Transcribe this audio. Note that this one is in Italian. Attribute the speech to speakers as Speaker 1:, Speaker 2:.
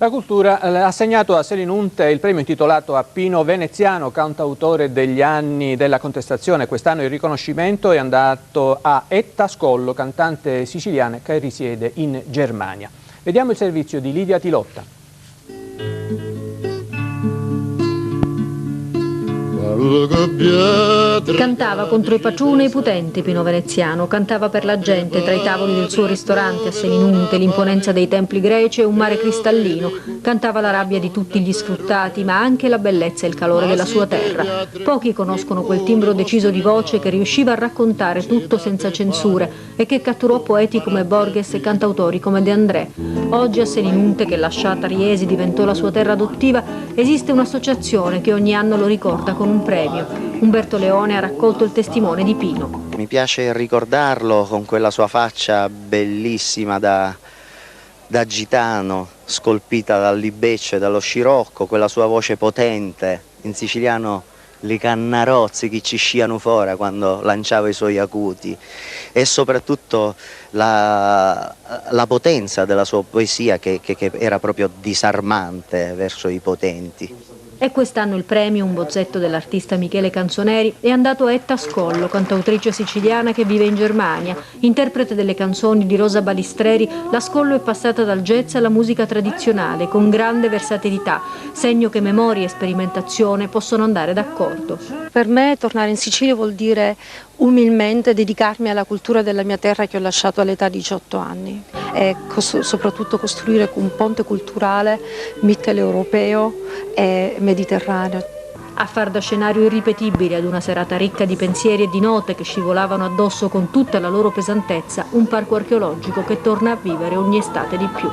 Speaker 1: La Cultura ha assegnato a Selinunte il premio intitolato a Pino Veneziano, cantautore degli anni della contestazione. Quest'anno il riconoscimento è andato a Etta Scollo, cantante siciliana che risiede in Germania. Vediamo il servizio di Lidia Tilotta.
Speaker 2: Cantava contro i paciuni e i putenti Pino Veneziano, cantava per la gente tra i tavoli del suo ristorante a Selinunte, l'imponenza dei templi greci e un mare cristallino, cantava la rabbia di tutti gli sfruttati, ma anche la bellezza e il calore della sua terra. Pochi conoscono quel timbro deciso di voce che riusciva a raccontare tutto senza censure e che catturò poeti come Borges e cantautori come De André. Oggi a Selinunte, che lasciata Riesi diventò la sua terra adottiva, esiste un'associazione che ogni anno lo ricorda con un premio. Umberto Leone ha raccolto il testimone di Pino.
Speaker 3: Mi piace ricordarlo con quella sua faccia bellissima da gitano, scolpita dall'Ibecce, dallo scirocco, quella sua voce potente, in siciliano li cannarozzi che ci sciano fuori quando lanciava i suoi acuti, e soprattutto la potenza della sua poesia che era proprio disarmante verso i potenti.
Speaker 2: E quest'anno il premio, un bozzetto dell'artista Michele Canzoneri, è andato a Etta Scollo, cantautrice siciliana che vive in Germania. Interprete delle canzoni di Rosa Balistreri, la Scollo è passata dal jazz alla musica tradizionale, con grande versatilità, segno che memoria e sperimentazione possono andare d'accordo.
Speaker 4: Per me tornare in Sicilia vuol dire umilmente dedicarmi alla cultura della mia terra che ho lasciato all'età di 18 anni e soprattutto costruire un ponte culturale mitteleuropeo e mediterraneo.
Speaker 2: A far da scenario irripetibile ad una serata ricca di pensieri e di note che scivolavano addosso con tutta la loro pesantezza, un parco archeologico che torna a vivere ogni estate di più.